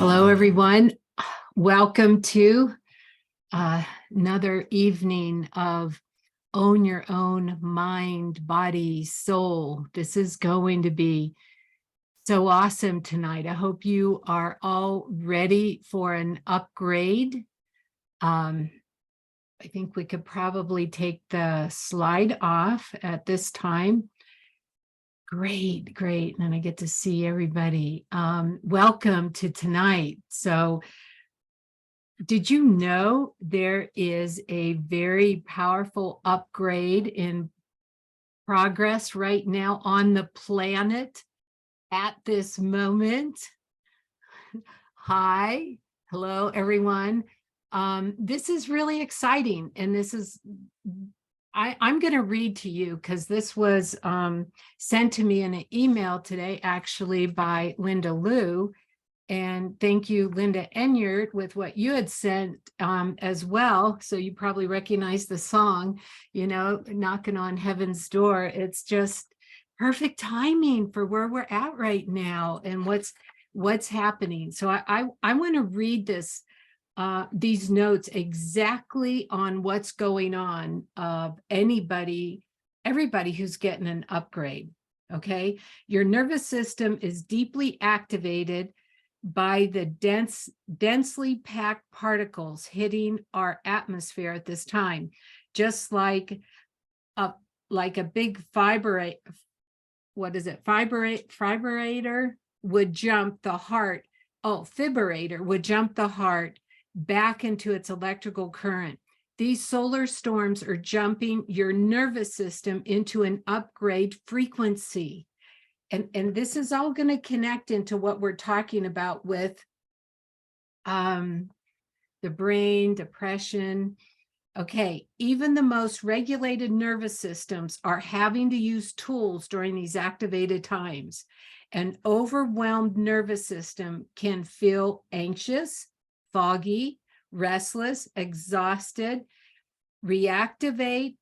Hello, everyone. Welcome to another evening of Own Your Own Mind, Body, Soul. This is going to be so awesome tonight. I hope you are all ready for an upgrade. I think we could probably take the slide off at this time. Great. And I get to see everybody. Welcome to tonight. So did you know there is a very powerful upgrade in progress right now on the planet at this moment? Hi, hello, everyone. This is really exciting, and this is I'm going to read to you because this was sent to me in an email today, actually, by Linda Liu. And thank you, Linda Enyart, with what you had sent as well. So you probably recognize the song, Knocking on Heaven's Door. It's just perfect timing for where we're at right now and what's happening. So I want to read these notes exactly on what's going on of everybody who's getting an upgrade. Okay, your nervous system is deeply activated by the densely packed particles hitting our atmosphere at this time, just like a big fibrator would jump the heart. Fibrator would jump the heart back into its electrical current. These solar storms are jumping your nervous system into an upgrade frequency. And this is all going to connect into what we're talking about with the brain, depression. Okay, even the most regulated nervous systems are having to use tools during these activated times. An overwhelmed nervous system can feel anxious, foggy, restless, exhausted, reactivate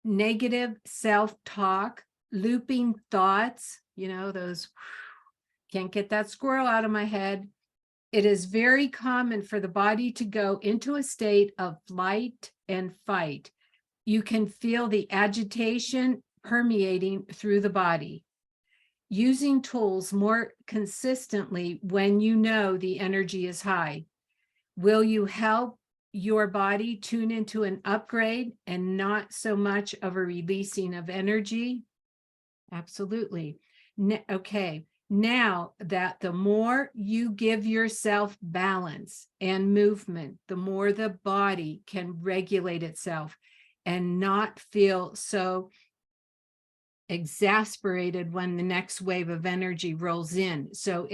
negative self-talk, looping thoughts, those can't get that squirrel out of my head. It is very common for the body to go into a state of flight and fight. You can feel the agitation permeating through the body. Using tools more consistently when you know the energy is high. Will you help your body tune into an upgrade and not so much of a releasing of energy? Absolutely. Okay, now that the more you give yourself balance and movement, the more the body can regulate itself and not feel so exasperated when the next wave of energy rolls in. So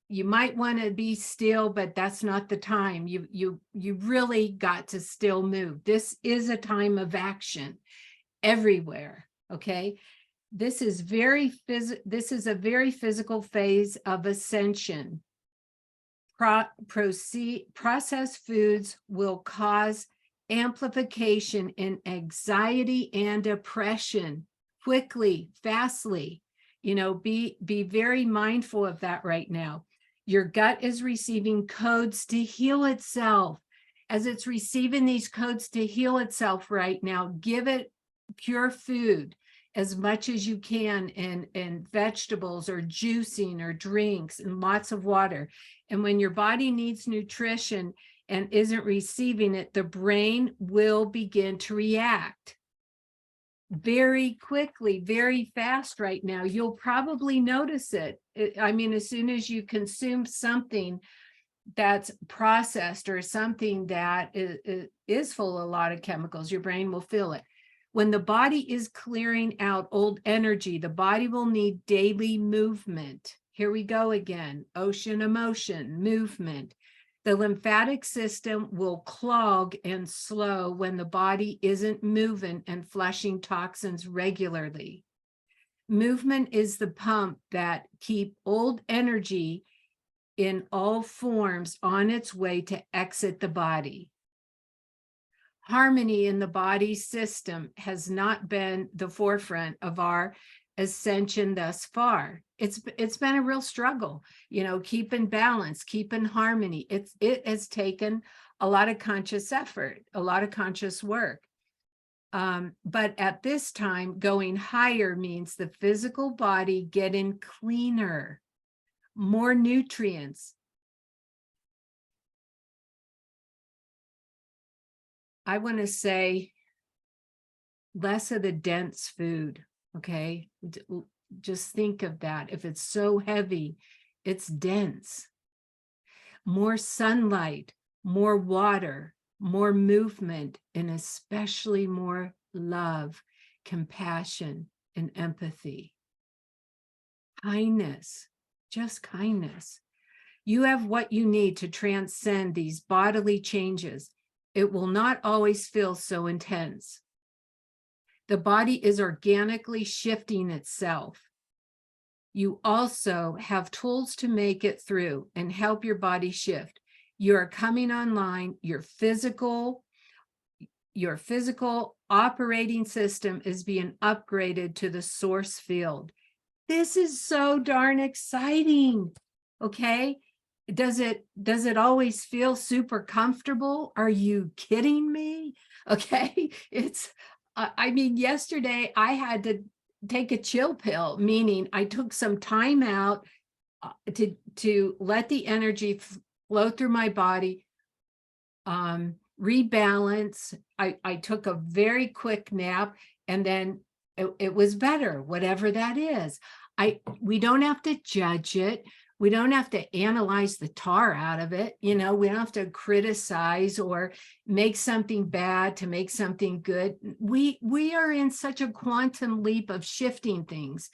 you might want to be still, but that's not the time. You really got to still move. This is a time of action everywhere. Okay. This is a very physical phase of ascension. Processed foods will cause amplification in anxiety and depression quickly, fastly. Be very mindful of that right now. Your gut is receiving codes to heal itself. As it's receiving these codes to heal itself right now, give it pure food as much as you can, and vegetables or juicing or drinks and lots of water. And when your body needs nutrition and isn't receiving it, the brain will begin to react very quickly, very fast right now. You'll probably notice it. As soon as you consume something that's processed or something that is full of a lot of chemicals, your brain will feel it. When the body is clearing out old energy, the body will need daily movement. Here we go again. Ocean emotion, movement. The lymphatic system will clog and slow when the body isn't moving and flushing toxins regularly. Movement is the pump that keeps old energy in all forms on its way to exit the body. Harmony in the body system has not been the forefront of our ascension thus far. It's been a real struggle, keeping balance, keeping harmony. It has taken a lot of conscious effort, a lot of conscious work. But at this time, going higher means the physical body getting cleaner, more nutrients. I want to say less of the dense food, okay? Just think of that. If it's so heavy, it's dense. More sunlight, more water, more movement, and especially more love, compassion, and empathy. Kindness, just kindness. You have what you need to transcend these bodily changes. It will not always feel so intense. The body is organically shifting itself. You also have tools to make it through and help your body shift. You're coming online, your physical operating system is being upgraded to the source field. This is so darn exciting. Okay. Does it always feel super comfortable? Are you kidding me? Okay. I mean, yesterday I had to take a chill pill, meaning I took some time out to let the energy flow through my body, rebalance. I took a very quick nap, and then it was better, whatever that is. We don't have to judge it. We don't have to analyze the tar out of it. We don't have to criticize or make something bad to make something good. We are in such a quantum leap of shifting things,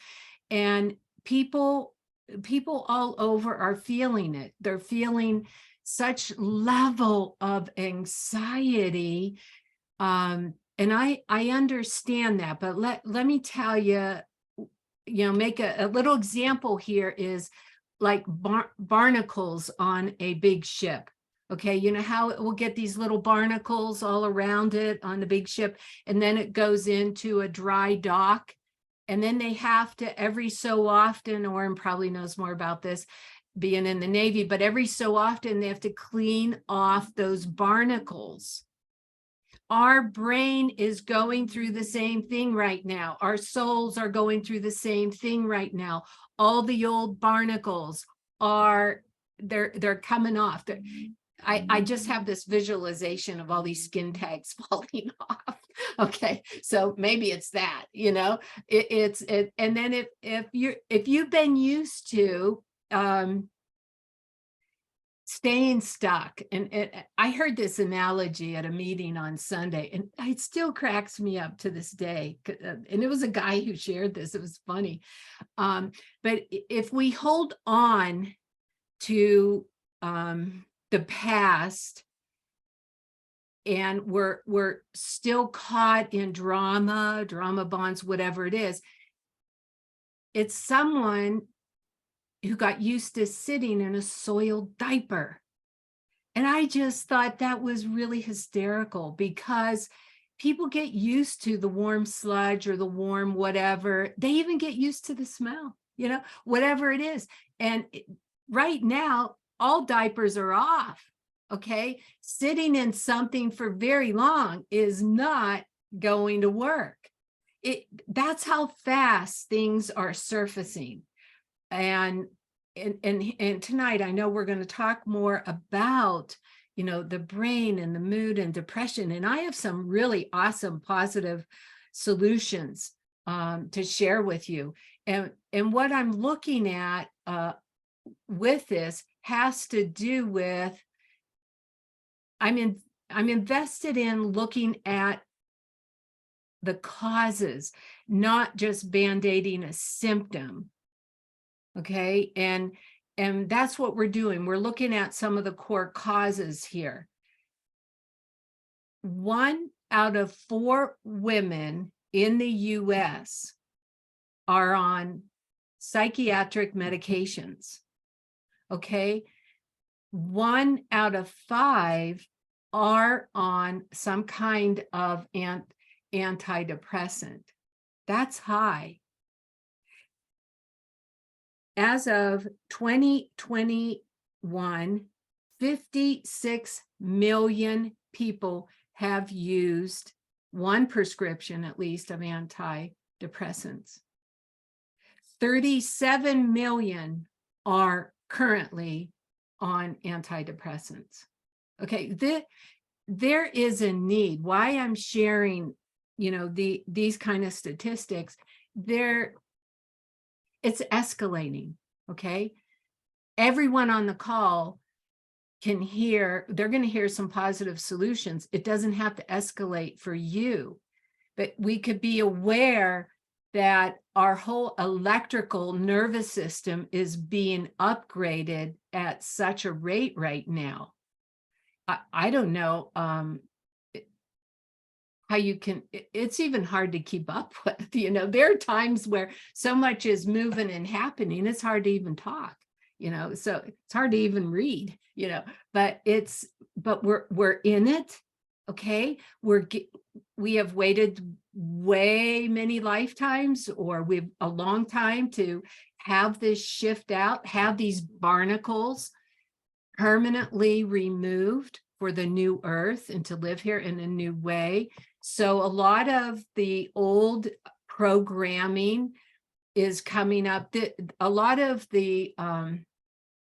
and people all over are feeling it. They're feeling such level of anxiety. And I understand that, but let me tell you, make a little example here is like barnacles on a big ship. Okay, you know how it will get these little barnacles all around it on the big ship, and then it goes into a dry dock, and then they have to every so often, Oren probably knows more about this, being in the Navy, but every so often they have to clean off those barnacles. Our brain is going through the same thing right now. Our souls are going through the same thing right now. All the old barnacles they're coming off. I just have this visualization of all these skin tags falling off. Okay, so maybe it's that, and then if you've been used to staying stuck, and I heard this analogy at a meeting on Sunday, and it still cracks me up to this day. And it was a guy who shared this. It was funny. But if we hold on to the past, and we're still caught in drama bonds, whatever it is, it's someone who got used to sitting in a soiled diaper. And I just thought that was really hysterical, because people get used to the warm sludge or the warm whatever. They even get used to the smell, whatever it is. And right now, all diapers are off. Okay. Sitting in something for very long is not going to work. That's how fast things are surfacing. And tonight, I know we're going to talk more about, the brain and the mood and depression. And I have some really awesome positive solutions to share with you. And what I'm looking at with this has to do with, I'm invested in looking at the causes, not just band-aiding a symptom. Okay, and that's what we're doing. We're looking at some of the core causes here. 1 out of 4 women in the US are on psychiatric medications. Okay, 1 out of 5 are on some kind of antidepressant. That's high. as of 2021, 56 million people have used one prescription, at least, of antidepressants. 37 million are currently on antidepressants. Okay, there is a need. Why I'm sharing, these kind of statistics, it's escalating, okay? Everyone on the call they're going to hear some positive solutions. It doesn't have to escalate for you, but we could be aware that our whole electrical nervous system is being upgraded at such a rate right now. I don't know how you can, it's even hard to keep up with, there are times where so much is moving and happening, it's hard to even talk, so it's hard to even read, but we're in it. Okay. We have waited way many lifetimes, or we've a long time to have this shift out, have these barnacles permanently removed for the new earth and to live here in a new way. So a lot of the old programming is coming up. A lot of the,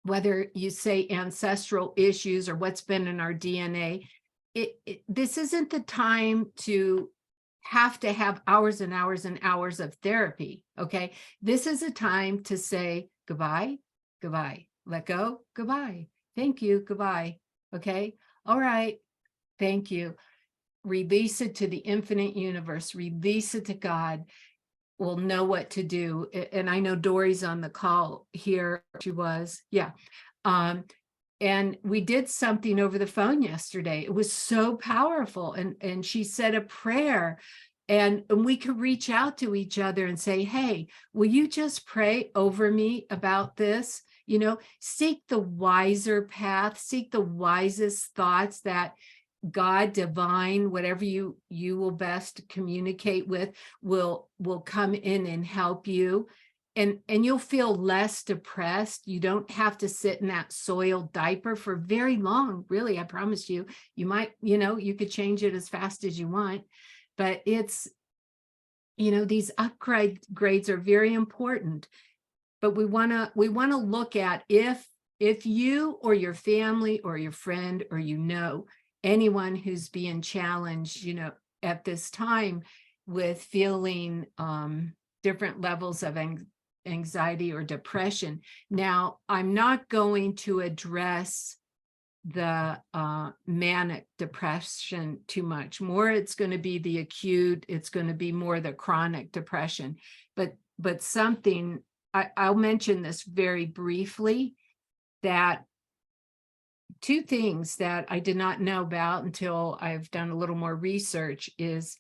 whether you say ancestral issues or what's been in our DNA, this isn't the time to have hours and hours and hours of therapy, okay? This is a time to say goodbye, goodbye, let go, goodbye, thank you, goodbye, okay? All right, thank you. Release it to the infinite universe, release it to God. We'll know what to do. And I know Dory's on the call here. She was, yeah. And we did something over the phone yesterday. It was so powerful. And she said a prayer, and we could reach out to each other and say, hey, will you just pray over me about this? Seek the wiser path, seek the wisest thoughts that God, divine, whatever you will best communicate with will come in and help you. And you'll feel less depressed. You don't have to sit in that soiled diaper for very long. Really, I promise you, you might, you could change it as fast as you want, but it's, these upgrades are very important. But we want to look at if you or your family or your friend or anyone who's being challenged, at this time with feeling different levels of anxiety or depression. Now, I'm not going to address the manic depression too much. More, it's going to be the acute, it's going to be more the chronic depression. But something, I'll mention this very briefly, that two things that I did not know about until I've done a little more research is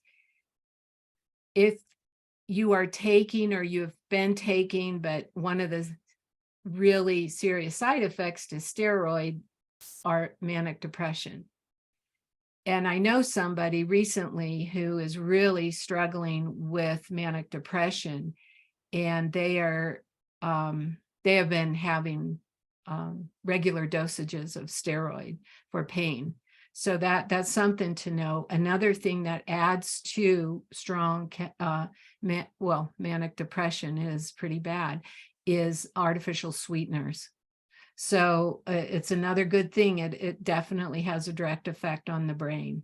if you are taking or you've been taking, but one of the really serious side effects to steroid are manic depression. And I know somebody recently who is really struggling with manic depression, and they have been having regular dosages of steroid for pain. So that's something to know. Another thing that adds to strong, manic depression is pretty bad, is artificial sweeteners. So it's another good thing. It definitely has a direct effect on the brain.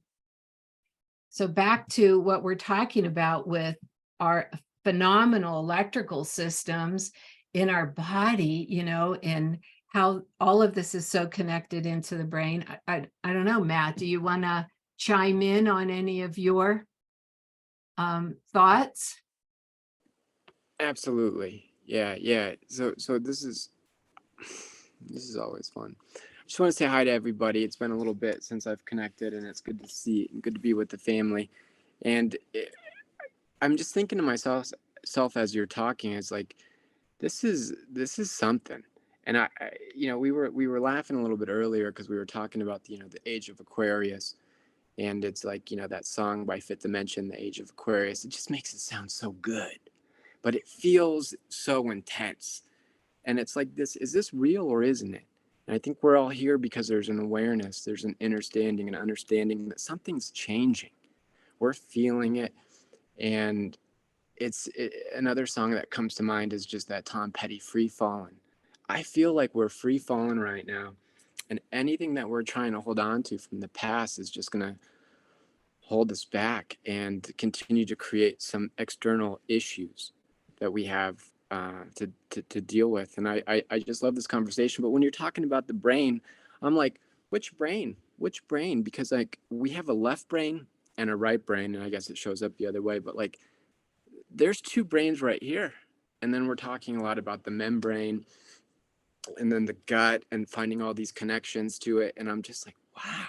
So back to what we're talking about with our phenomenal electrical systems in our body, and how all of this is so connected into the brain. I don't know, Matt, do you want to chime in on any of your thoughts? Absolutely. Yeah. So this is always fun. I just want to say hi to everybody. It's been a little bit since I've connected, and it's good to see and good to be with the family. And I'm just thinking to myself as you're talking, it's like this is something. And we were laughing a little bit earlier because we were talking about the age of Aquarius, and it's like that song by Fifth Dimension, The Age of Aquarius. It just makes it sound so good, but it feels so intense. And it's like, this is this real or isn't it? And I think we're all here because there's an awareness, there's an understanding, and understanding that something's changing. We're feeling it. And another song that comes to mind is just that Tom Petty "Free Fallin'." I feel like we're free falling right now, and anything that we're trying to hold on to from the past is just gonna hold us back and continue to create some external issues that we have to deal with. And I just love this conversation. But when you're talking about the brain, I'm like, which brain? Which brain? Because like we have a left brain and a right brain, and I guess it shows up the other way. But like, there's two brains right here. And then we're talking a lot about the membrane and then the gut and finding all these connections to it. And I'm just like, wow,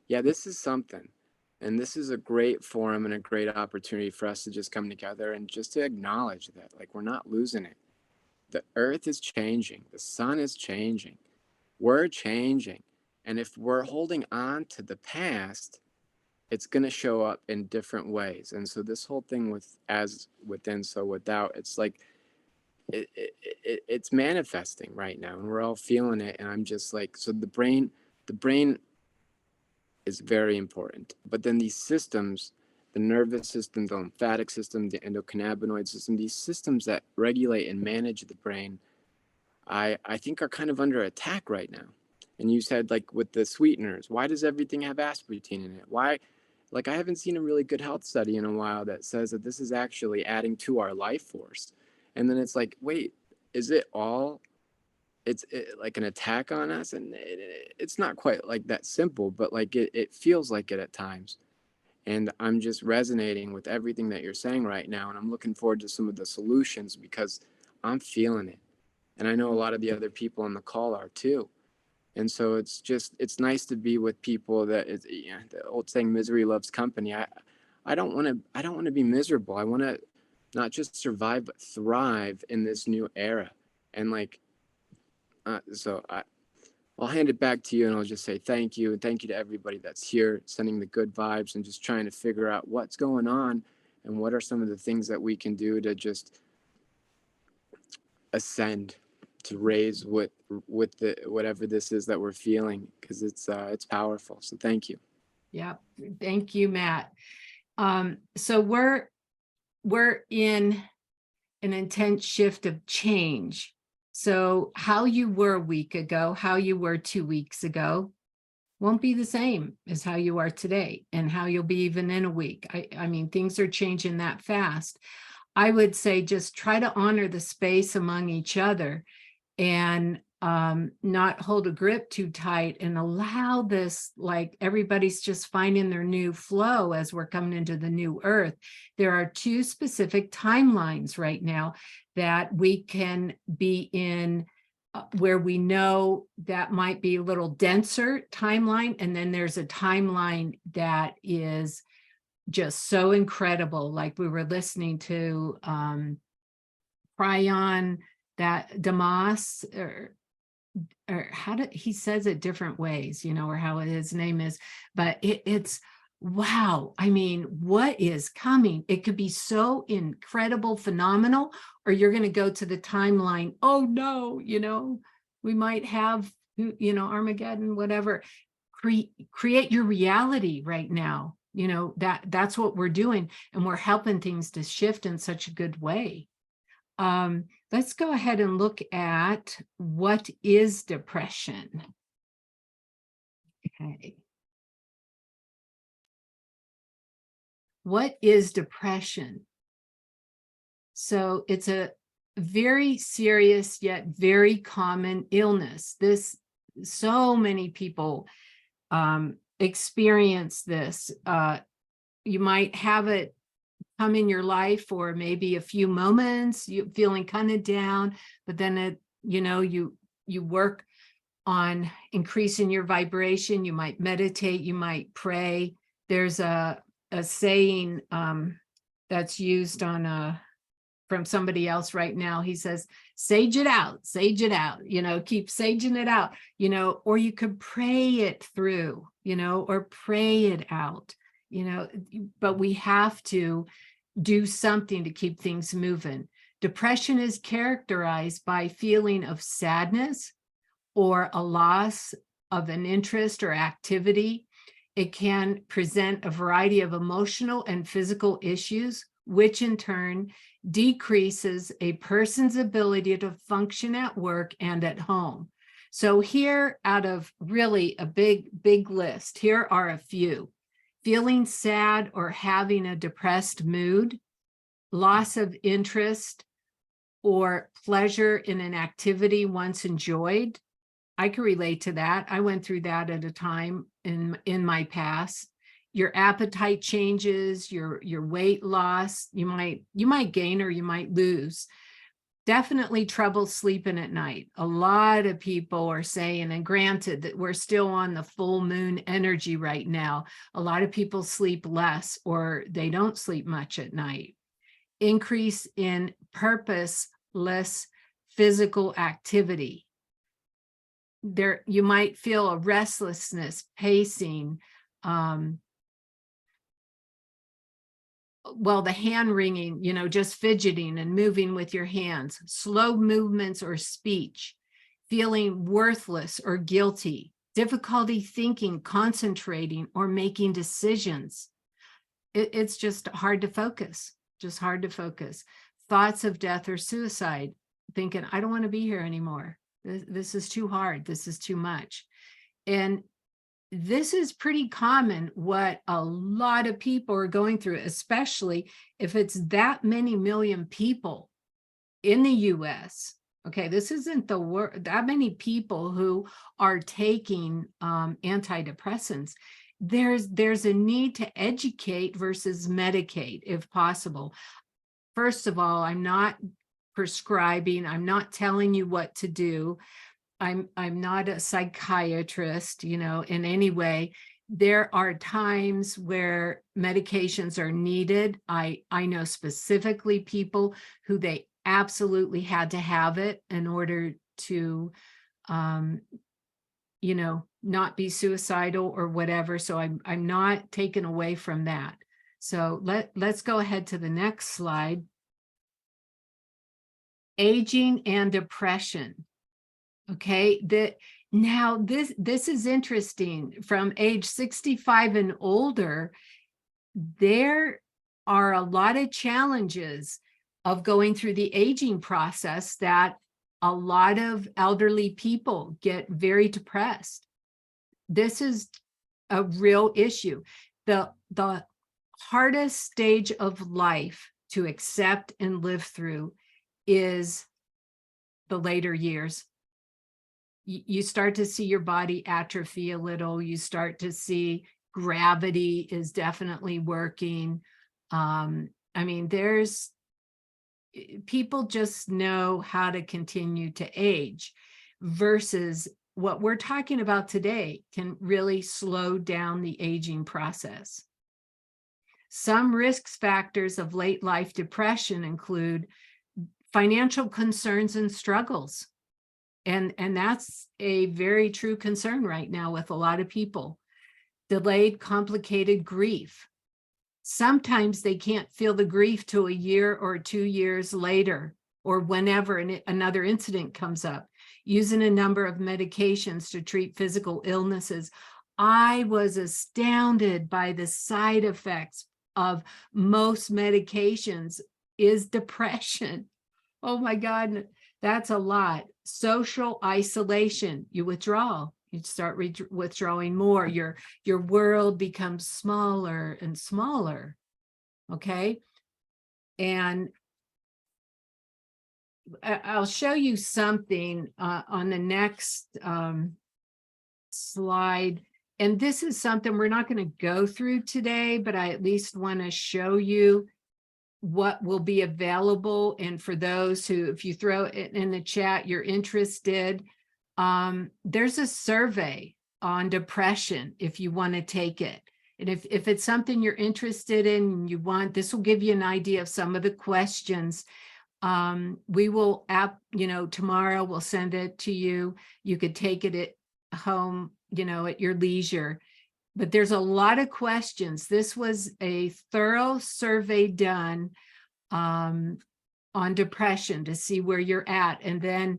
yeah, this is something. And this is a great forum and a great opportunity for us to just come together and just to acknowledge that, like, we're not losing it. The earth is changing, the sun is changing, we're changing. And if we're holding on to the past, it's going to show up in different ways. And so this whole thing with as within so without, it's like it's manifesting right now and we're all feeling it. And I'm just like, so the brain is very important, but then these systems, the nervous system, the lymphatic system, the endocannabinoid system, these systems that regulate and manage the brain, I think are kind of under attack right now. And you said, like, with the sweeteners, why does everything have aspartame in it? Why? Like, I haven't seen a really good health study in a while that says that this is actually adding to our life force. And then it's like, wait, is it all? Like an attack on us, and it's not quite like that simple, but like it feels like it at times. And I'm just resonating with everything that you're saying right now, and I'm looking forward to some of the solutions because I'm feeling it, and I know a lot of the other people on the call are too. And so it's nice to be with people that is, yeah, the old saying, misery loves company. I don't want to be miserable. I want to not just survive but thrive in this new era. And like, I'll hand it back to you, and I'll just say thank you, and thank you to everybody that's here sending the good vibes and just trying to figure out what's going on and what are some of the things that we can do to just ascend, to raise with the whatever this is that we're feeling, because it's powerful. So thank you. Yeah, thank you, Matt. So we're in an intense shift of change. So how you were a week ago, how you were 2 weeks ago, won't be the same as how you are today and how you'll be even in a week. I mean, things are changing that fast. I would say just try to honor the space among each other and not hold a grip too tight and allow this, like everybody's just finding their new flow as we're coming into the new earth. There are two specific timelines right now that we can be in, where we know that might be a little denser timeline. And then there's a timeline that is just so incredible. Like we were listening to Cryon, that Damas, or how did he says it different ways, or how his name is, but it's wow. I mean, what is coming? It could be so incredible, phenomenal, or you're going to go to the timeline. Oh no, we might have, Armageddon, whatever. Create your reality right now. That's what we're doing, and we're helping things to shift in such a good way. Let's go ahead and look at what is depression. Okay. What is depression? So it's a very serious yet very common illness. So many people experience this. You might have it come in your life for maybe a few moments, you feeling kind of down, but then you work on increasing your vibration. You might meditate, you might pray. There's a saying that's used on from somebody else right now. He says, sage it out, keep saging it out, or you could pray it through, or pray it out, but we have to do something to keep things moving. Depression is characterized by feeling of sadness or a loss of an interest or activity. It can present a variety of emotional and physical issues, which in turn decreases a person's ability to function at work and at home. So here, out of really a big list, here are a few. Feeling sad or having a depressed mood, loss of interest or pleasure in an activity once enjoyed. I can relate to that. I went through that at a time in my past. Your appetite changes, your weight loss, you might gain or you might lose. Definitely trouble sleeping at night. A lot of people are saying, and granted that we're still on the full moon energy right now, a lot of people sleep less or they don't sleep much at night. Increase in purposeless physical activity. There, you might feel a restlessness, pacing, well, the hand wringing, just fidgeting and moving with your hands, slow movements or speech, feeling worthless or guilty, difficulty thinking, concentrating, or making decisions. It's just hard to focus, Thoughts of death or suicide, thinking, I don't want to be here anymore. This is too hard. This is too much. And this is pretty common what a lot of people are going through, especially if it's that many million people in the US. Okay, this isn't that many people who are taking antidepressants. There's a need to educate versus medicate if possible. First of all, I'm not prescribing, I'm not telling you what to do. I'm not a psychiatrist, in any way. There are times where medications are needed. I know specifically people who they absolutely had to have it in order to, not be suicidal or whatever. So I'm not taken away from that. So let's go ahead to the next slide. Aging and depression. Okay, now this is interesting. From age 65 and older, there are a lot of challenges of going through the aging process that a lot of elderly people get very depressed. This is a real issue. The hardest stage of life to accept and live through is the later years. You start to see your body atrophy a little. You start to see gravity is definitely working. There's people just know how to continue to age, versus what we're talking about today can really slow down the aging process. Some risk factors of late life depression include financial concerns and struggles. And that's a very true concern right now with a lot of people. Delayed, complicated grief. Sometimes they can't feel the grief till a year or 2 years later, or whenever another incident comes up. Using a number of medications to treat physical illnesses. I was astounded by the side effects of most medications is depression. Oh my God, that's a lot. Social isolation, you withdraw, you start withdrawing more. Your world becomes smaller and smaller. Okay. And I'll show you something on the next slide. And this is something we're not going to go through today, but I at least want to show you what will be available. And for those who, if you throw it in the chat, you're interested, there's a survey on depression if you want to take it. And if it's something you're interested in, you want, this will give you an idea of some of the questions. We will tomorrow we'll send it to you. You could take it at home, at your leisure. But there's a lot of questions. This was a thorough survey done on depression to see where you're at. And then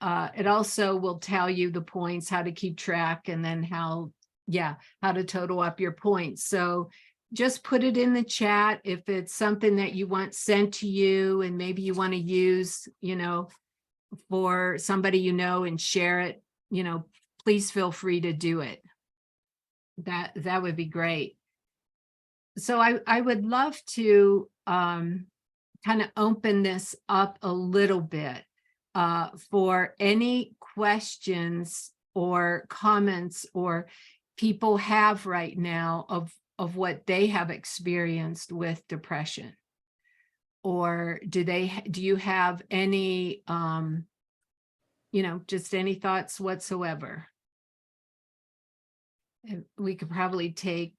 it also will tell you the points, how to keep track, and then how to total up your points. So just put it in the chat if it's something that you want sent to you and maybe you want to use, for somebody and share it, please feel free to do it. That would be great. So I would love to kind of open this up a little bit for any questions or comments or people have right now of what they have experienced with depression. Or do you have any just any thoughts whatsoever? And we could probably take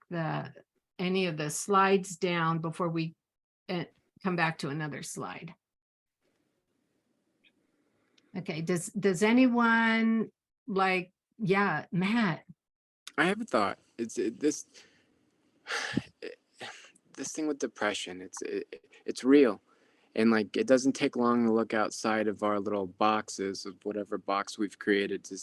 any of the slides down before we come back to another slide. Okay, does anyone Matt? I have a thought. This thing with depression. It's real, and like it doesn't take long to look outside of our little boxes of whatever box we've created to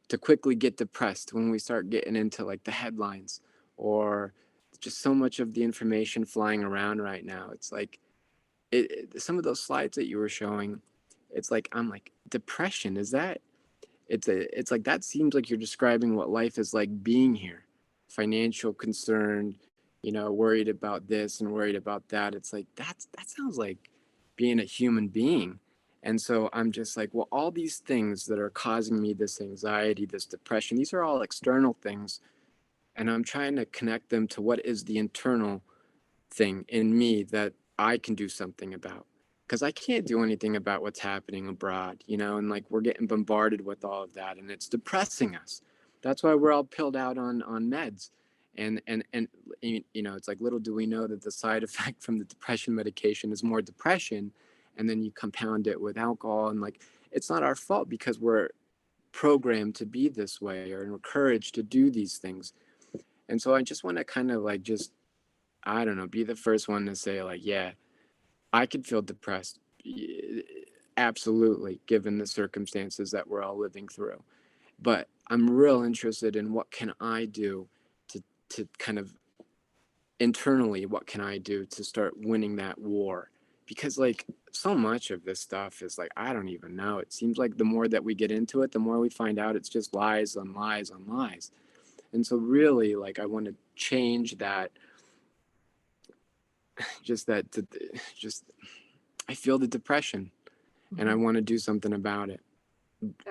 to quickly get depressed when we start getting into like the headlines or just so much of the information flying around right now. It's like some of those slides that you were showing. It's like I'm like, depression, is that? It's like that seems like you're describing what life is like being here. Financial concern, worried about this and worried about that. It's like that sounds like being a human being. And so I'm just like, well, all these things that are causing me this anxiety, this depression, these are all external things. And I'm trying to connect them to what is the internal thing in me that I can do something about. Because I can't do anything about what's happening abroad, and like we're getting bombarded with all of that and it's depressing us. That's why we're all pilled out on meds. And it's like, little do we know that the side effect from the depression medication is more depression. And then you compound it with alcohol, and like it's not our fault because we're programmed to be this way or encouraged to do these things. And so I just want to kind of like just, I don't know, be the first one to say like, yeah, I could feel depressed, absolutely, given the circumstances that we're all living through. But I'm real interested in what can I do to kind of internally, what can I do to start winning that war? Because like so much of this stuff is like, I don't even know. It seems like the more that we get into it, the more we find out it's just lies on lies on lies. And so really, like, I want to change that, just I feel the depression and I want to do something about it.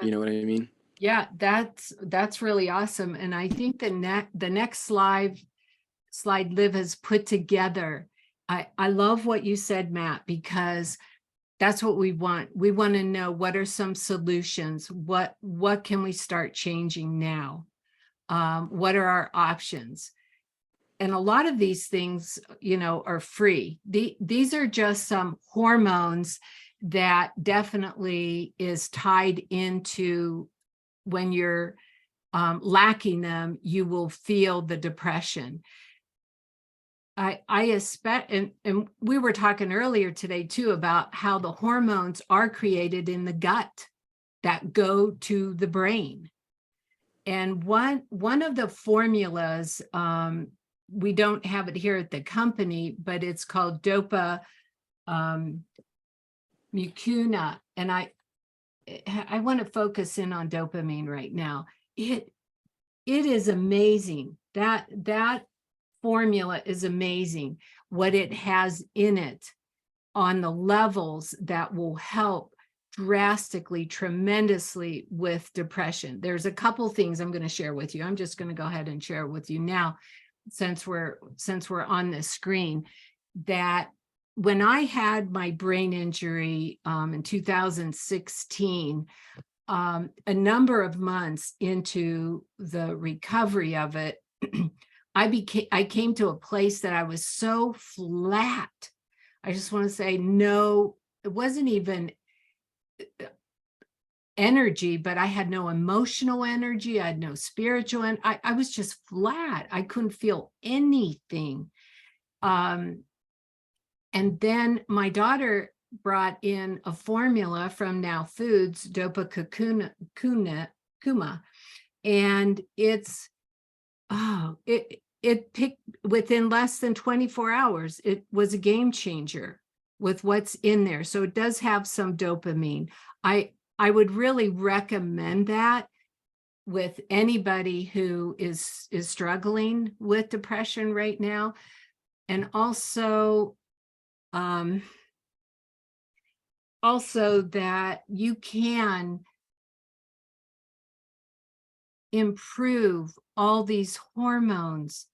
You know what I mean? Yeah, that's really awesome. And I think the next slide Liv has put together. I love what you said, Matt, because that's what we want. We want to know what are some solutions. What can we start changing now? What are our options? And a lot of these things, are free. These are just some hormones that definitely is tied into when you're lacking them, you will feel the depression. I expect, and we were talking earlier today too about how the hormones are created in the gut that go to the brain. And one of the formulas, we don't have it here at the company, but it's called dopa mucuna. And I want to focus in on dopamine right now. It is amazing. That formula is amazing, what it has in it on the levels that will help drastically, tremendously with depression. There's a couple things I'm going to share with you. I'm just going to go ahead and share with you now, since we're on this screen, that when I had my brain injury in 2016, a number of months into the recovery of it, I came to a place that I was so flat. I just want to say, no, it wasn't even energy, but I had no emotional energy. I had no spiritual, and I was just flat. I couldn't feel anything. And then my daughter brought in a formula from Now Foods, Dopa Kuma, and it picked within less than 24 hours. It was a game changer with what's in there. So it does have some dopamine. I would really recommend that with anybody who is struggling with depression right now. And also that you can improve all these hormones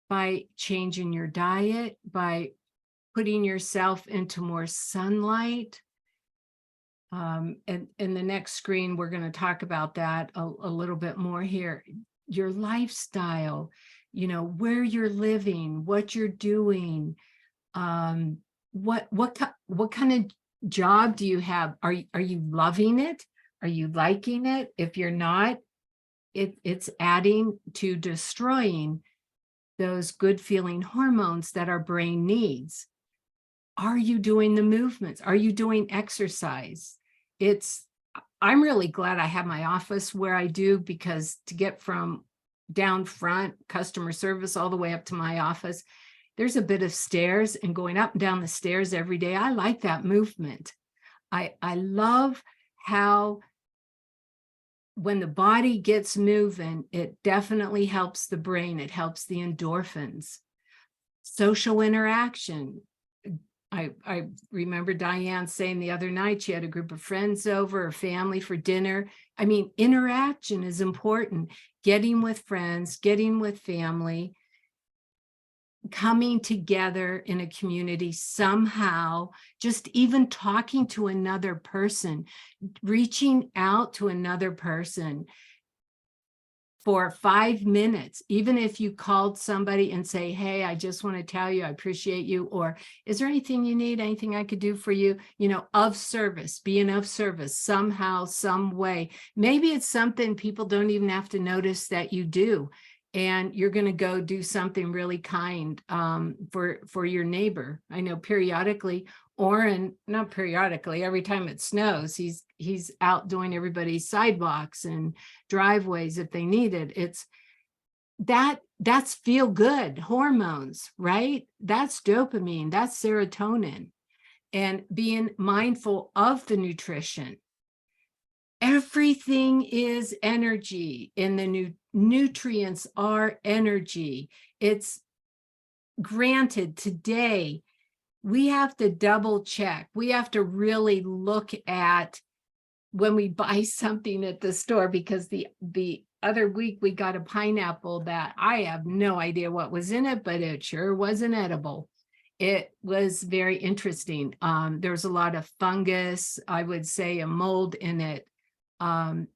by changing your diet, by putting yourself into more sunlight. And in the next screen, we're going to talk about that a little bit more here. Your lifestyle, where you're living, what you're doing, what kind of job do you have? Are you loving it? Are you liking it? If you're not, it's adding to destroying those good feeling hormones that our brain needs. Are you doing the movements? Are you doing exercise? I'm really glad I have my office where I do, because to get from down front customer service all the way up to my office, there's a bit of stairs, and going up and down the stairs every day, I like that movement. I love how when the body gets moving, it definitely helps the brain. It helps the endorphins. Social interaction. I remember Diane saying the other night she had a group of friends over, or family for dinner. I mean, interaction is important. Getting with friends, getting with family, coming together in a community somehow, just even talking to another person, reaching out to another person for 5 minutes, even if you called somebody and say, hey, I just want to tell you, I appreciate you, or is there anything you need, anything I could do for you, of service, being of service somehow, some way. Maybe it's something people don't even have to notice that you do, and you're going to go do something really kind for your neighbor. I know periodically, not periodically, every time it snows, he's out doing everybody's sidewalks and driveways if they need it. That's feel good hormones, right? That's dopamine, that's serotonin, and being mindful of the nutrition. Everything is energy, and the nutrients are energy. It's granted today, we have to double check. We have to really look at when we buy something at the store, because the other week we got a pineapple that I have no idea what was in it, but it sure wasn't edible. It was very interesting. There was a lot of fungus, I would say a mold in it,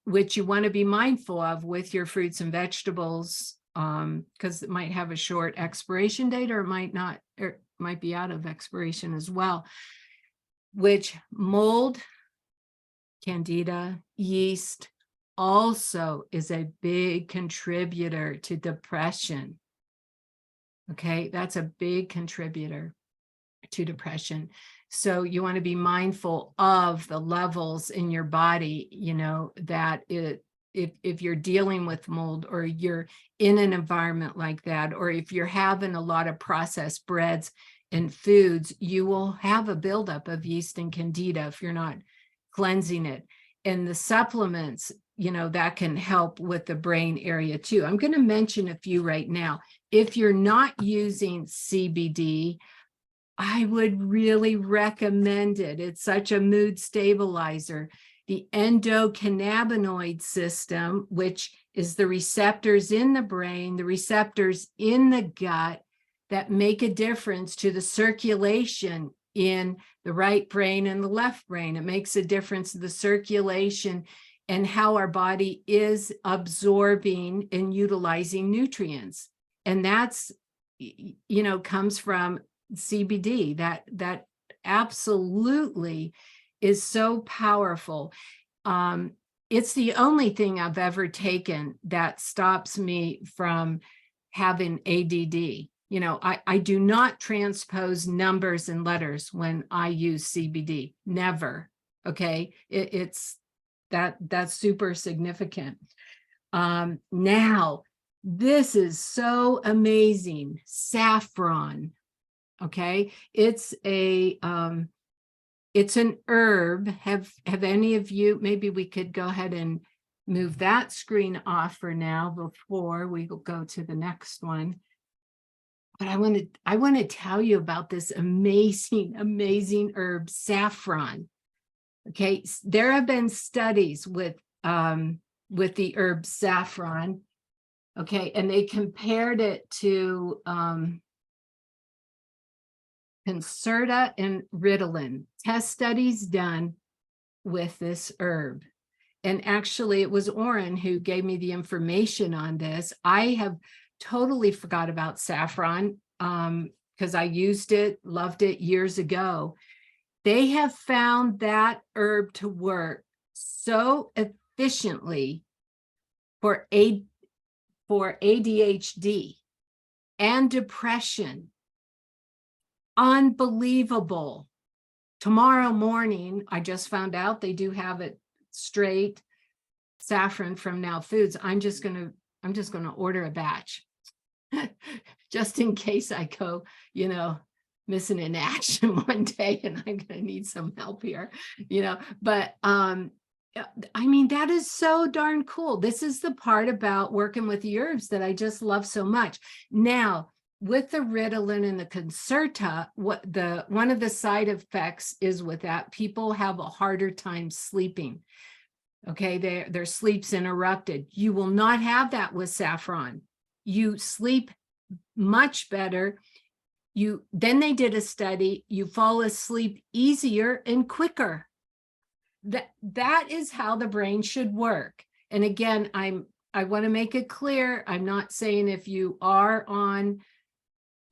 which you want to be mindful of with your fruits and vegetables, because it might have a short expiration date, or it might not, or might be out of expiration as well, which mold, candida, yeast also is a big contributor to depression. Okay, that's a big contributor to depression. So you want to be mindful of the levels in your body, that if you're dealing with mold, or you're in an environment like that, or if you're having a lot of processed breads and foods, you will have a buildup of yeast and candida if you're not cleansing it. And the supplements, that can help with the brain area too. I'm going to mention a few right now. If you're not using CBD, I would really recommend it. It's such a mood stabilizer. The endocannabinoid system, which is the receptors in the brain, the receptors in the gut that make a difference to the circulation in the right brain and the left brain. It makes a difference in the circulation and how our body is absorbing and utilizing nutrients. And that's, comes from CBD. That absolutely is so powerful. It's the only thing I've ever taken that stops me from having ADD. You know, I do not transpose numbers and letters when I use CBD. Never. Okay. It's that's super significant. Now, this is so amazing. Saffron. Okay. It's an herb. Have any of you, maybe we could go ahead and move that screen off for now before we go to the next one. But I want to tell you about this amazing herb, saffron. Okay, there have been studies with the herb saffron. Okay, and they compared it to Concerta and Ritalin. Test studies done with this herb. And actually, it was Oren who gave me the information on this. I have totally forgot about saffron because I used it, loved it years ago. They have found that herb to work so efficiently for ADHD and depression. Unbelievable. Tomorrow morning, I just found out they do have it straight saffron from Now Foods. I'm just gonna order a batch just in case I go, missing in action one day and I'm gonna need some help here, but I mean, that is so darn cool. This is the part about working with the herbs that I just love so much. Now, with the Ritalin and the Concerta, one of the side effects is with that, people have a harder time sleeping. Okay, their sleep's interrupted. You will not have that with saffron. You sleep much better. Then they did a study, you fall asleep easier and quicker. That is how the brain should work. And again, I want to make it clear, I'm not saying if you are on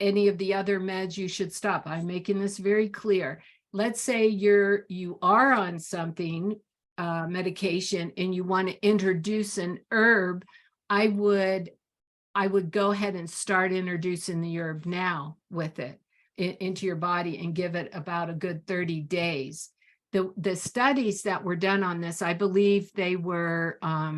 any of the other meds, you should stop. I'm making this very clear. Let's say you are on something, medication, and you want to introduce an herb, I would go ahead and start introducing the herb now with it into your body and give it about a good 30 days. The studies that were done on this, I believe they were, how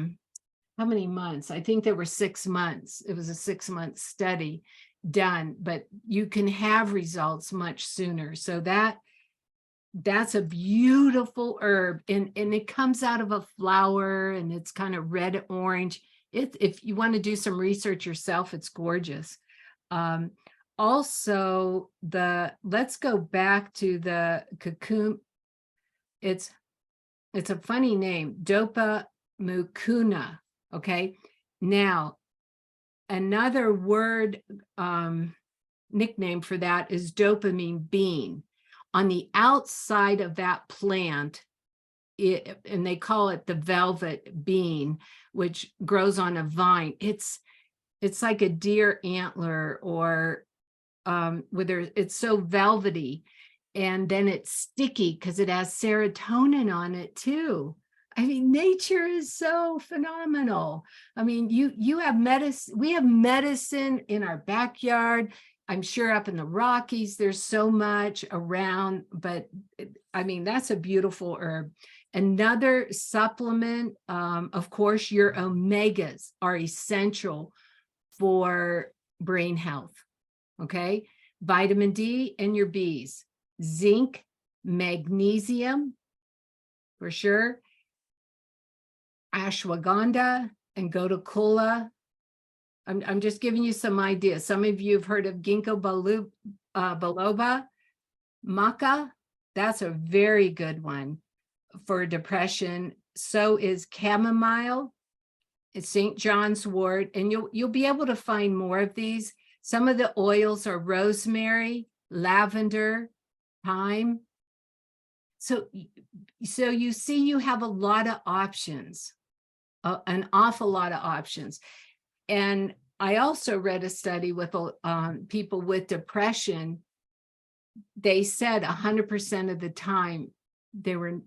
many months? I think they were 6 months. It was a 6-month study done, but you can have results much sooner. So that's a beautiful herb, and it comes out of a flower, and it's kind of red orange. If you want to do some research yourself, it's gorgeous. Also, let's go back to the cocoon. It's a funny name, Dopa mucuna. Okay, now another word nickname for that is dopamine bean. On the outside of that plant, and they call it the velvet bean, which grows on a vine. It's like a deer antler, or it's so velvety, and then it's sticky because it has serotonin on it too. I mean, nature is so phenomenal. I mean, you have medicine, we have medicine in our backyard. I'm sure up in the Rockies, there's so much around, but I mean, that's a beautiful herb. Another supplement, of course, your omegas are essential for brain health. Okay, vitamin D and your Bs, zinc, magnesium, for sure, ashwagandha and gotu kola. I'm just giving you some ideas. Some of you have heard of ginkgo biloba, maca. That's a very good one for depression. So is chamomile. It's St. John's wort, and you'll be able to find more of these. Some of the oils are rosemary, lavender, thyme. So you see, you have a lot of options, an awful lot of options. And I also read a study with people with depression. They said 100% of the time they were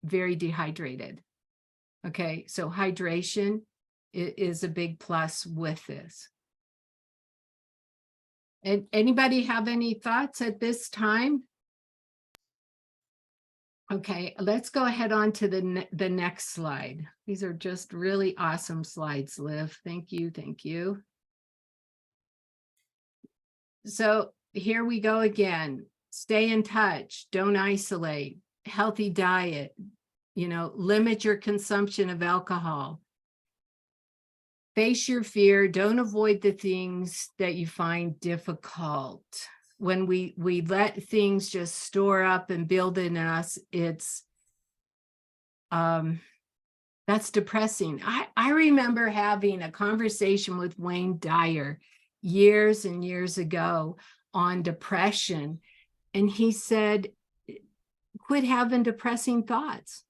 very dehydrated. Okay, so hydration is a big plus with this. And anybody have any thoughts at this time? Okay, let's go ahead on to the next slide. These are just really awesome slides, Liv. Thank you, thank you. So here we go again. Stay in touch, don't isolate, healthy diet, limit your consumption of alcohol. Face your fear, don't avoid the things that you find difficult. When we let things just store up and build in us, it's that's depressing. I remember having a conversation with Wayne Dyer years and years ago on depression, and he said, quit having depressing thoughts.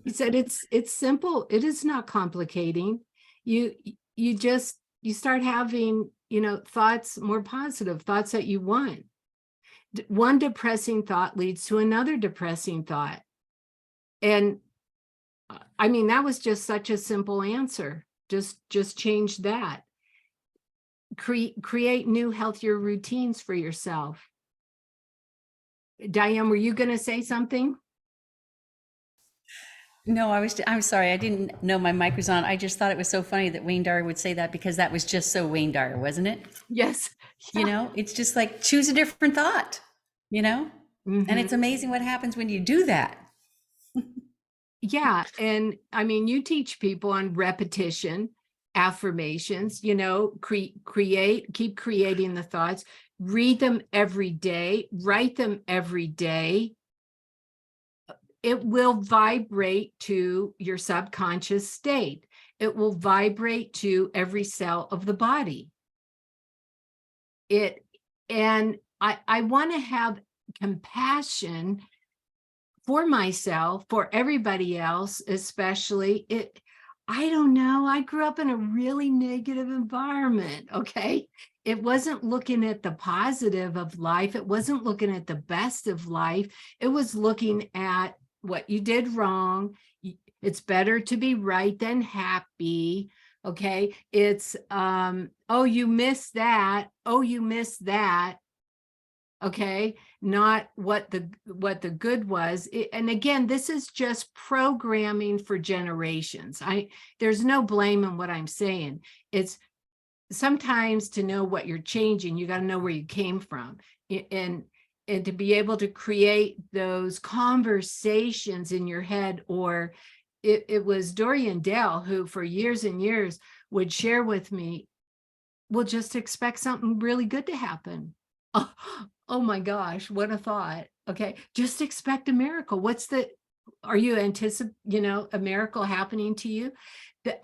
He said it's simple, it is not complicating. You start having thoughts, more positive thoughts that you want. One depressing thought leads to another depressing thought. And I mean, that was just such a simple answer. Just change that. Create new, healthier routines for yourself. Diane, were you going to say something? No, I'm sorry. I didn't know my mic was on. I just thought it was so funny that Wayne Dyer would say that, because that was just so Wayne Dyer, wasn't it? Yes. You know, it's just like, choose a different thought, and Mhm. it's amazing what happens when you do that. Yeah. And I mean, you teach people on repetition, affirmations, keep creating the thoughts, read them every day, write them every day. It will vibrate to your subconscious state. It will vibrate to every cell of the body. And I want to have compassion for myself, for everybody else, especially. I don't know, I grew up in a really negative environment, okay? It wasn't looking at the positive of life. It wasn't looking at the best of life. It was looking at what you did wrong. It's better to be right than happy, okay? It's, oh, you missed that. Oh, you missed that. Okay, not what the good was. And again, this is just programming for generations. There's no blame in what I'm saying. It's sometimes, to know what you're changing, you got to know where you came from, and to be able to create those conversations in your head. Or it was Dorian Dale who for years and years would share with me, we'll just expect something really good to happen. Oh my gosh, what a thought. Okay, just expect a miracle. Are you anticipating, a miracle happening to you?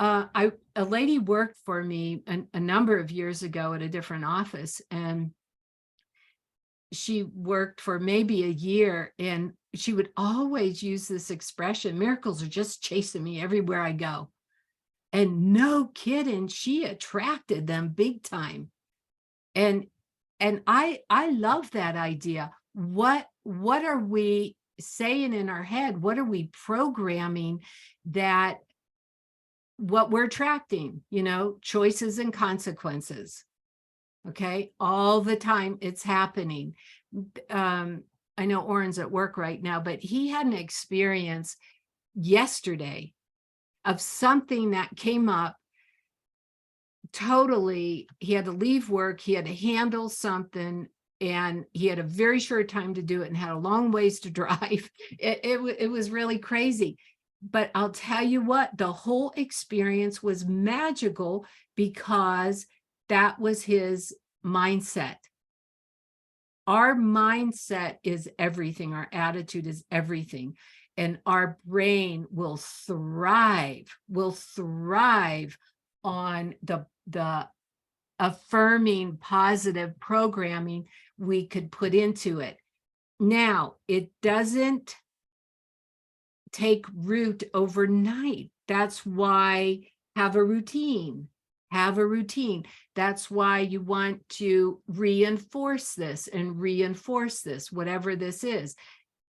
A lady worked for me a number of years ago at a different office, and she worked for maybe a year, and she would always use this expression, miracles are just chasing me everywhere I go. And no kidding, she attracted them big time. And I love that idea. What are we saying in our head? What are we programming that what we're attracting, choices and consequences. Okay, all the time it's happening. I know Oren's at work right now, but he had an experience yesterday of something that came up. Totally, he had to leave work, he had to handle something, and he had a very short time to do it and had a long ways to drive. It was really crazy. But I'll tell you what, the whole experience was magical because that was his mindset. Our mindset is everything. Our attitude is everything. And our brain will thrive on the affirming positive programming we could put into it. Now, it doesn't take root overnight. That's why have a routine. That's why you want to reinforce this and reinforce this, whatever this is.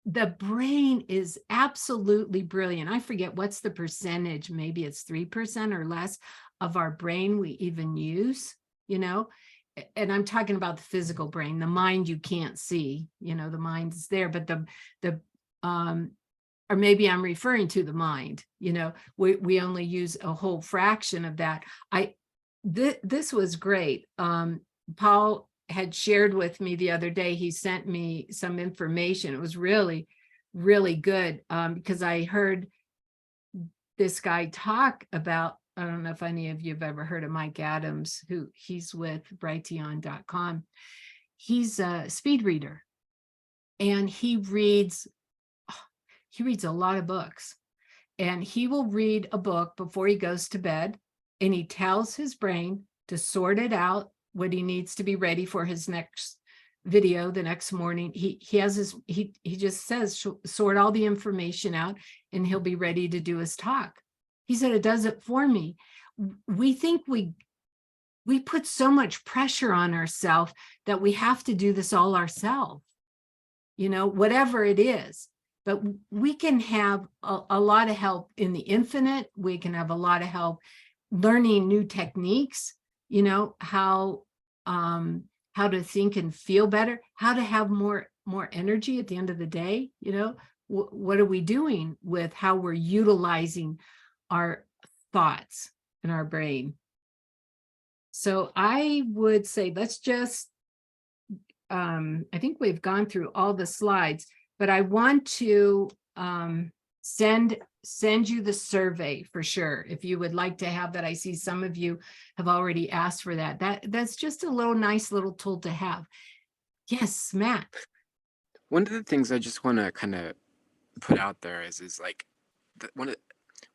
The brain is absolutely brilliant. I forget what's the percentage, maybe it's 3% or less of our brain we even use, and I'm talking about the physical brain, the mind you can't see, the mind is there, but the or maybe I'm referring to the mind, we only use a whole fraction of that. This was great. Paul had shared with me the other day, he sent me some information. It was really, really good, because I heard this guy talk about, I don't know if any of you have ever heard of Mike Adams, who he's with Brighteon.com. He's a speed reader, and he reads a lot of books, and he will read a book before he goes to bed, and he tells his brain to sort it out what he needs to be ready for his next video the next morning. He just says, sort all the information out, and he'll be ready to do his talk. He said, it does it for me. We think we put so much pressure on ourselves that we have to do this all ourselves, whatever it is. But we can have a lot of help in the infinite. We can have a lot of help learning new techniques, how to think and feel better, how to have more energy at the end of the day. What are we doing with how we're utilizing our thoughts in our brain? So I would say, let's just, I think we've gone through all the slides, but I want to send you the survey for sure, if you would like to have that. I see some of you have already asked for that. That's just a nice little tool to have. Yes, Matt. One of the things I just want to kind of put out there is like,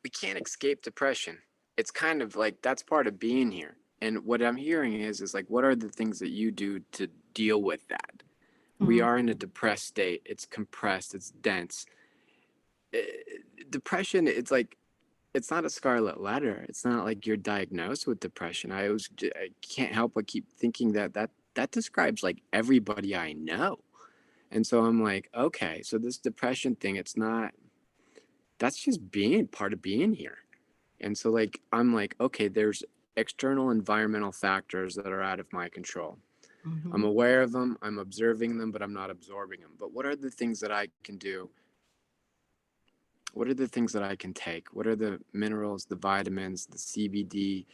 we can't escape depression. It's kind of like, that's part of being here. And what I'm hearing is like, what are the things that you do to deal with that? We are in a depressed state. It's compressed. It's dense. Depression, it's like, it's not a scarlet letter. It's not like you're diagnosed with depression. I can't help but keep thinking that describes like everybody I know. And so I'm like, okay, so this depression thing, that's just being part of being here. And so like, I'm like, okay, there's external environmental factors that are out of my control. I'm aware of them, I'm observing them, but I'm not absorbing them. But what are the things that I can do? What are the things that I can take? What are the minerals, the vitamins, the CBD?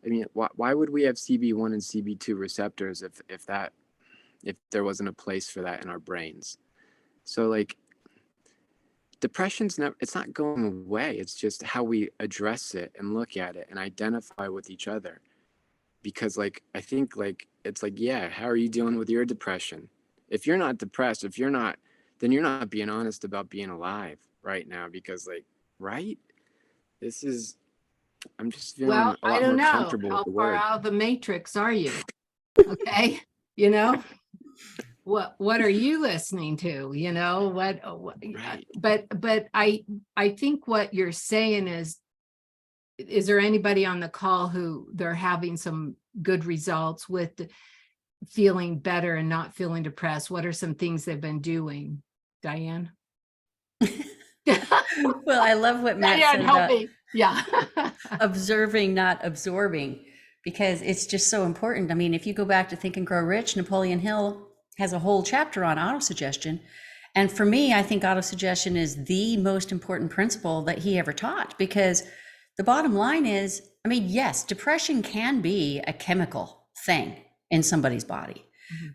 I mean, why would we have CB1 and CB2 receptors if there wasn't a place for that in our brains? So like, depression's it's not going away. It's just how we address it and look at it and identify with each other. Because like, I think like, it's like, yeah, how are you dealing with your depression? If you're not depressed, then you're not being honest about being alive right now. Because like, right? I'm just feeling a lot more comfortable with the word. How far out of the matrix are you? Okay. What are you listening to? Right. But I think what you're saying is there anybody on the call who they're having some good results with feeling better and not feeling depressed? What are some things they've been doing, Diane? Well, I love what Matt Diane, said help about me. Yeah. observing, not absorbing, because it's just so important. I mean, if you go back to Think and Grow Rich, Napoleon Hill has a whole chapter on autosuggestion. And for me, I think autosuggestion is the most important principle that he ever taught, because the bottom line is, I mean, yes, depression can be a chemical thing in somebody's body,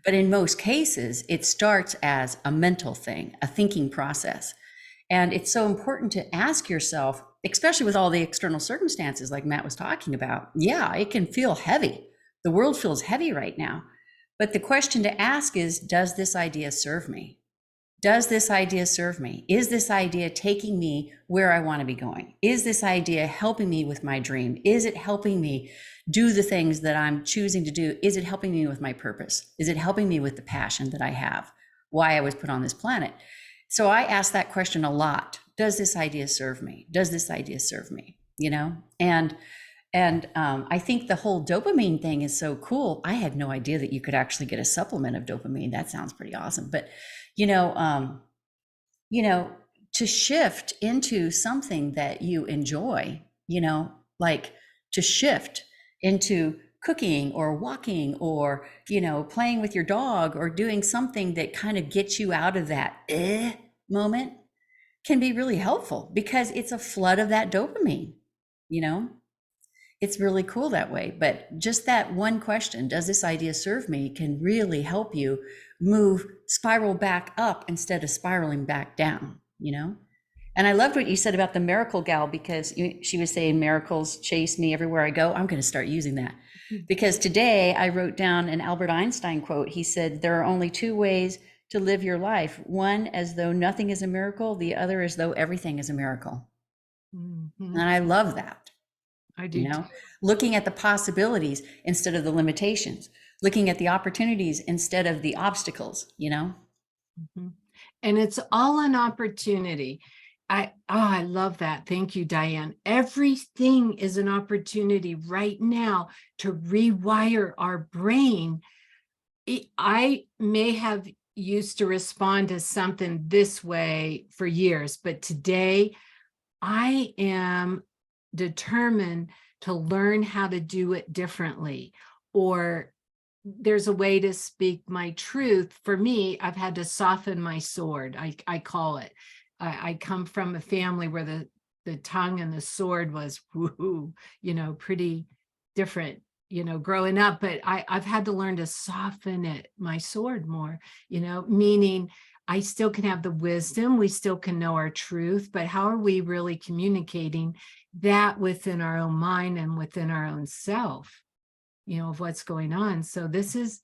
but in most cases, it starts as a mental thing, a thinking process. And it's so important to ask yourself, especially with all the external circumstances like Matt was talking about. Yeah, it can feel heavy. The world feels heavy right now. But the question to ask is, does this idea serve me? Does this idea serve me? Is this idea taking me where I want to be going? Is this idea helping me with my dream? Is it helping me do the things that I'm choosing to do? Is it helping me with my purpose? Is it helping me with the passion that I have? Why I was put on this planet? So I ask that question a lot. Does this idea serve me? Does this idea serve me? And I think the whole dopamine thing is so cool. I had no idea that you could actually get a supplement of dopamine. That sounds pretty awesome. But, to shift into something that you enjoy, like to shift into cooking or walking or, playing with your dog or doing something that kind of gets you out of that moment can be really helpful because it's a flood of that dopamine, you know? It's really cool that way. But just that one question, does this idea serve me, can really help you spiral back up instead of spiraling back down, And I loved what you said about the miracle gal because she was saying miracles chase me everywhere I go. I'm going to start using that because today I wrote down an Albert Einstein quote. He said, there are only two ways to live your life. One as though nothing is a miracle. The other as though everything is a miracle. Mhm. And I love that. I do too. Looking at the possibilities instead of the limitations, looking at the opportunities instead of the obstacles, Mhm. And it's all an opportunity. I love that. Thank you, Diane. Everything is an opportunity right now to rewire our brain. I may have used to respond to something this way for years, but today I am determined to learn how to do it differently. Or there's a way to speak my truth. For me, I've had to soften my sword. I call it. I come from a family where the tongue and the sword was woo, pretty different, growing up. But I've had to learn to soften it, my sword more, meaning I still can have the wisdom. We still can know our truth, but how are we really communicating that within our own mind and within our own self? Of what's going on. So this is,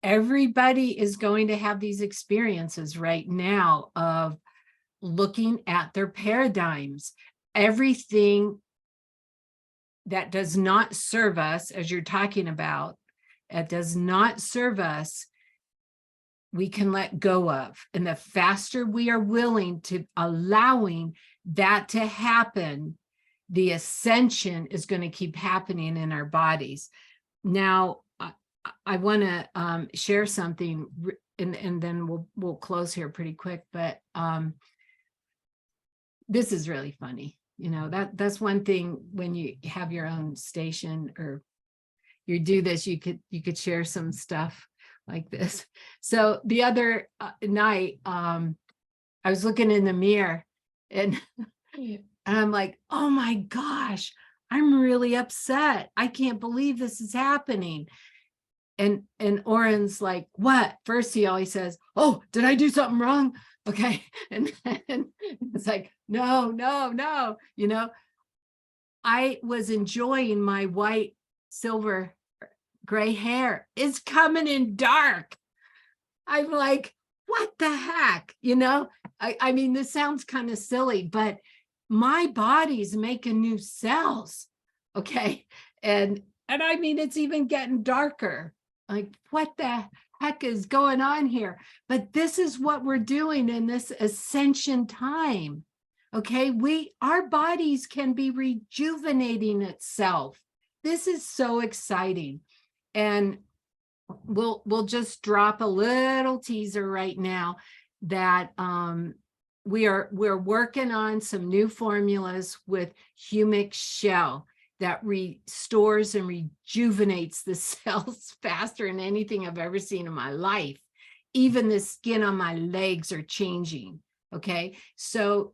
everybody is going to have these experiences right now of looking at their paradigms. Everything that does not serve us, as you're talking about, that does not serve us, we can let go of. And the faster we are willing to allowing that to happen, the ascension is going to keep happening in our bodies. Now, I want to share something, and then we'll close here pretty quick. But this is really funny. That's one thing when you have your own station or you do this, you could share some stuff like this. So the other night, I was looking in the mirror and I'm like, oh my gosh, I'm really upset. I can't believe this is happening. And Oren's like, what? First, he always says, oh, did I do something wrong? Okay. And then it's like, no. I was enjoying my white, silver, gray hair. It's coming in dark. I'm like, what the heck? I mean, this sounds kind of silly, but my body's making new cells. Okay. And I mean, it's even getting darker. Like, what the heck is going on here? But this is what we're doing in this ascension time. Okay. Our bodies can be rejuvenating itself. This is so exciting. And we'll just drop a little teaser right now that we're working on some new formulas with humic shell that restores and rejuvenates the cells faster than anything I've ever seen in my life. Even the skin on my legs are changing. Okay. So,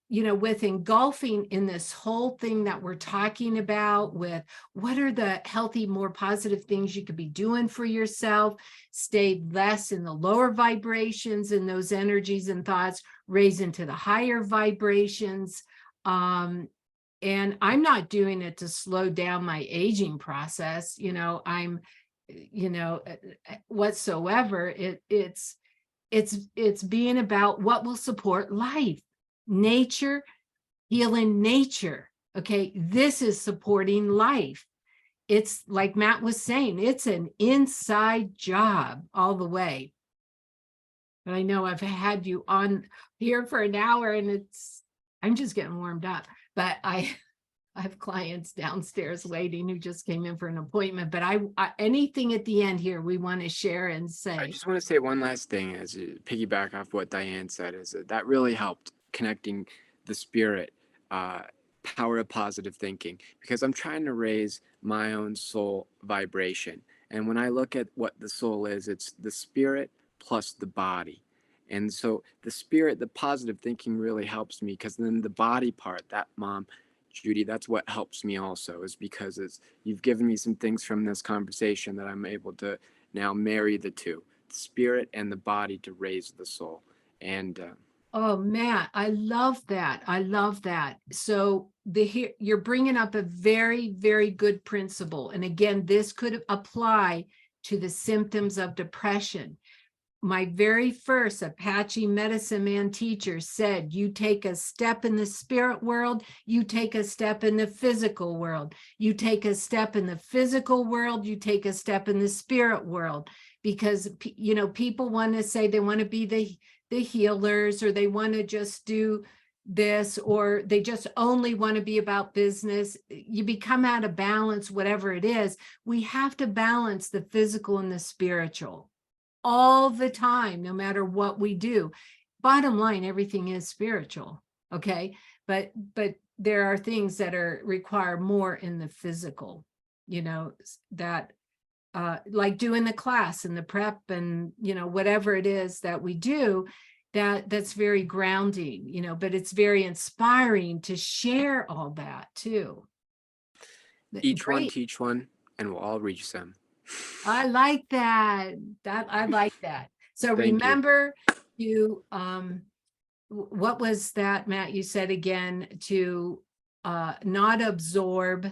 with engulfing in this whole thing that we're talking about with what are the healthy, more positive things you could be doing for yourself, stay less in the lower vibrations and those energies and thoughts, raise into the higher vibrations. And I'm not doing it to slow down my aging process. I'm, whatsoever. It's being about what will support life. Nature, healing nature. Okay, this is supporting life. It's like Matt was saying, it's an inside job all the way. But I know I've had you on here for an hour and I'm just getting warmed up. But I have clients downstairs waiting who just came in for an appointment. But I anything at the end here we want to share and say. I just want to say one last thing as you piggyback off what Diane said, is that really helped connecting the spirit power of positive thinking, because I'm trying to raise my own soul vibration. And when I look at what the soul is, it's the spirit plus the body. And so the spirit, the positive thinking really helps me, because then the body part, that mom, Judy, that's what helps me also, is because you've given me some things from this conversation that I'm able to now marry the two, the spirit and the body, to raise the soul. And Oh, Matt, I love that. I love that. So you're bringing up a very, very good principle. And again, this could apply to the symptoms of depression. My very first Apache medicine man teacher said, you take a step in the spirit world, you take a step in the physical world. You take a step in the physical world, you take a step in the spirit world. Because, you know, people want to say they want to be the healers, or they want to just do this, or they just only want to be about business. You become out of balance, whatever it is. We have to balance the physical and the spiritual all the time, no matter what we do. Bottom line, everything is spiritual, okay? But there are things that require more in the physical, you know, that like doing the class and the prep and, you know, whatever it is that we do, that's very grounding, you know, but it's very inspiring to share all that too. each one Great. teach one, and we'll all reach them. I like that. I like that. So Thank you. remember to, what was that, Matt, you said again, to not absorb.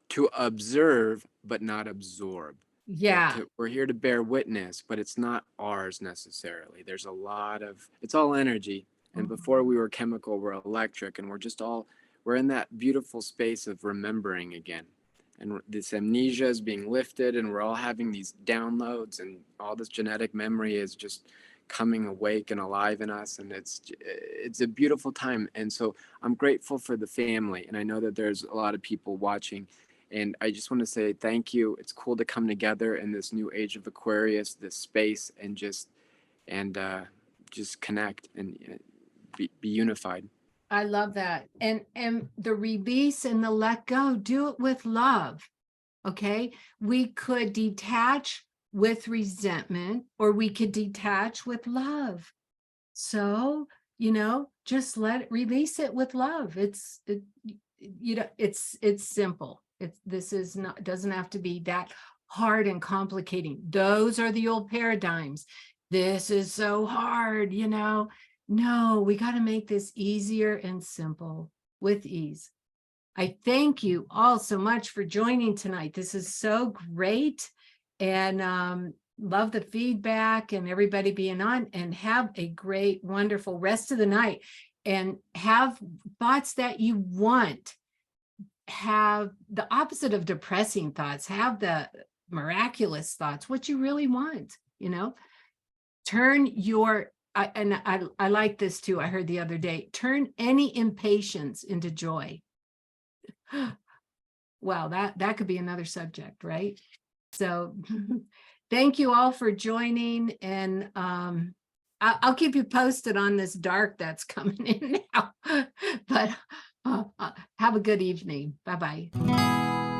To observe, but not absorb. Yeah. We're here to bear witness, but it's not ours necessarily. There's a lot of, it's all energy. And before we were chemical, we're electric, and we're in that beautiful space of remembering again. And this amnesia is being lifted, and we're all having these downloads, and all this genetic memory is just coming awake and alive in us. And it's a beautiful time. And so I'm grateful for the family. And I know that there's a lot of people watching. And I just want to say thank you. It's cool to come together in this new age of Aquarius, this space, and just connect and be unified. I love that. And the release and the let go, do it with love. Okay. We could detach with resentment, or we could detach with love. So, you know, just release it with love. It's simple. This is not, doesn't have to be that hard and complicating. Those are the old paradigms. This is so hard, you know. No, we got to make this easier and simple with ease. I thank you all so much for joining tonight. This is so great. And love the feedback and everybody being on, and have a great, wonderful rest of the night, and have thoughts that you want. Have the opposite of depressing thoughts, have the miraculous thoughts, what you really want, you know. Turn your, I like this too, I heard the other day, turn any impatience into joy. Wow, that could be another subject, right? So thank you all for joining, and I'll keep you posted on this dark that's coming in now. But have a good evening. Bye-bye.